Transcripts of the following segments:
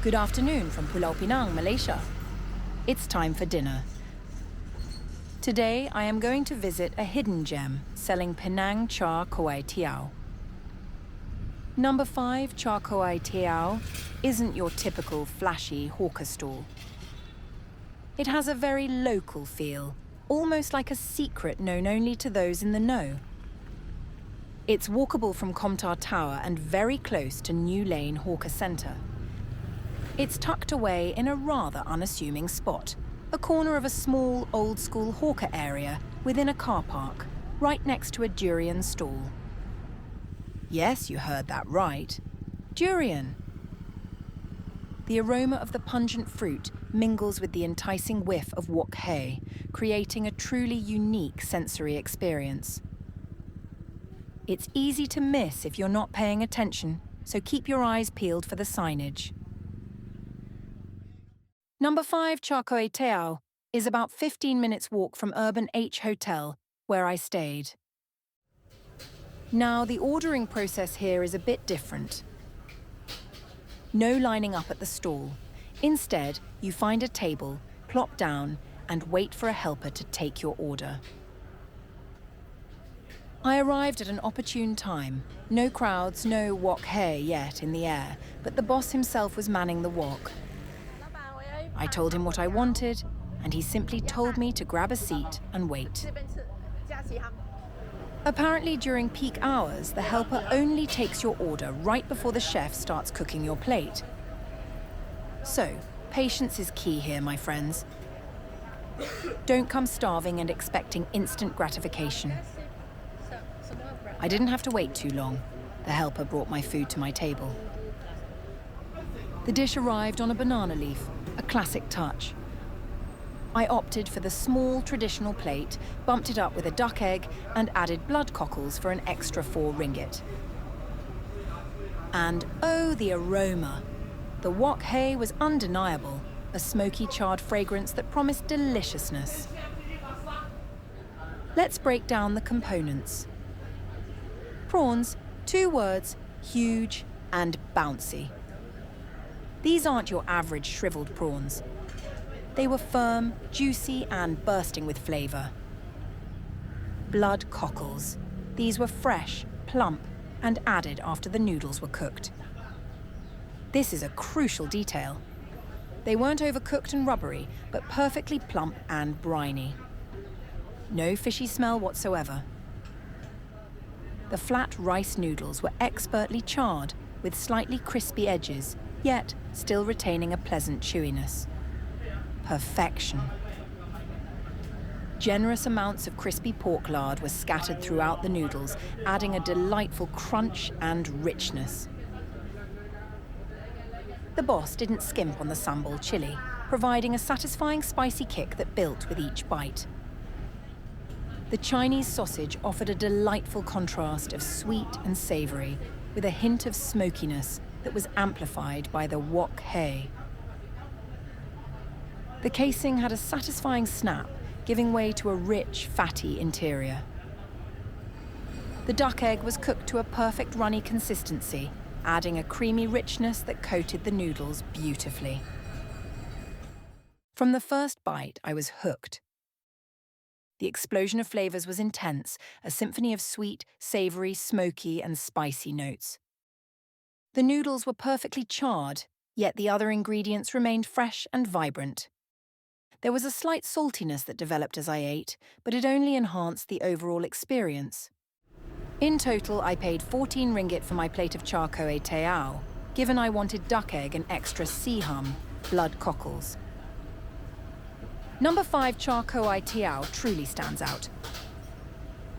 Good afternoon from Pulau Pinang, Malaysia. It's time for dinner. Today, I am going to visit a hidden gem selling Penang Char Koay Teow. Number 5 Char Koay Teow isn't your typical flashy hawker stall. It has a very local feel, almost like a secret known only to those in the know. It's walkable from Comtar Tower and very close to New Lane Hawker Centre. It's tucked away in a rather unassuming spot, a corner of a small, old-school hawker area within a car park, right next to a durian stall. Yes, you heard that right. Durian. The aroma of the pungent fruit mingles with the enticing whiff of wok hei, creating a truly unique sensory experience. It's easy to miss if you're not paying attention, so keep your eyes peeled for the signage. Number 5 Char Koay Teow is about 15 minutes walk from Urban H Hotel, where I stayed. Now, the ordering process here is a bit different. No lining up at the stall. Instead, you find a table, plop down, and wait for a helper to take your order. I arrived at an opportune time. No crowds, no wok hei yet in the air, but the boss himself was manning the wok. I told him what I wanted, and he simply told me to grab a seat and wait. Apparently, during peak hours, the helper only takes your order right before the chef starts cooking your plate. So, patience is key here, my friends. Don't come starving and expecting instant gratification. I didn't have to wait too long. The helper brought my food to my table. The dish arrived on a banana leaf, a classic touch. I opted for the small traditional plate, bumped it up with a duck egg, and added Bloodckles for an extra 4 ringgit. And oh, the aroma! The wok hei was undeniable, a smoky charred fragrance that promised deliciousness. Let's break down the components. Prawns, 2 words, huge and bouncy. These aren't your average shriveled prawns. They were firm, juicy, and bursting with flavour. Bloodckles. These were fresh, plump, and added after the noodles were cooked. This is a crucial detail. They weren't overcooked and rubbery, but perfectly plump and briny. No fishy smell whatsoever. The flat rice noodles were expertly charred, with slightly crispy edges, yet still retaining a pleasant chewiness. Perfection. Generous amounts of crispy pork lard were scattered throughout the noodles, adding a delightful crunch and richness. The boss didn't skimp on the sambal chili, providing a satisfying spicy kick that built with each bite. The Chinese sausage offered a delightful contrast of sweet and savoury, with a hint of smokiness that was amplified by the wok hei. The casing had a satisfying snap, giving way to a rich, fatty interior. The duck egg was cooked to a perfect runny consistency, adding a creamy richness that coated the noodles beautifully. From the first bite, I was hooked. The explosion of flavours was intense, a symphony of sweet, savoury, smoky, and spicy notes. The noodles were perfectly charred, yet the other ingredients remained fresh and vibrant. There was a slight saltiness that developed as I ate, but it only enhanced the overall experience. In total, I paid 14 ringgit for my plate of Char Koay Teow, given I wanted duck egg and extra sea-hum, Bloodckles. Number 5 Char Koay Teow truly stands out.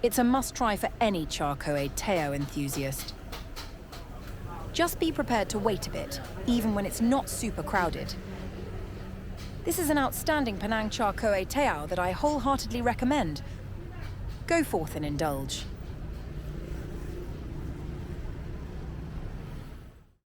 It's a must-try for any Char Koay Teow enthusiast. Just be prepared to wait a bit, even when it's not super crowded. This is an outstanding Penang Char Koay Teow that I wholeheartedly recommend. Go forth and indulge.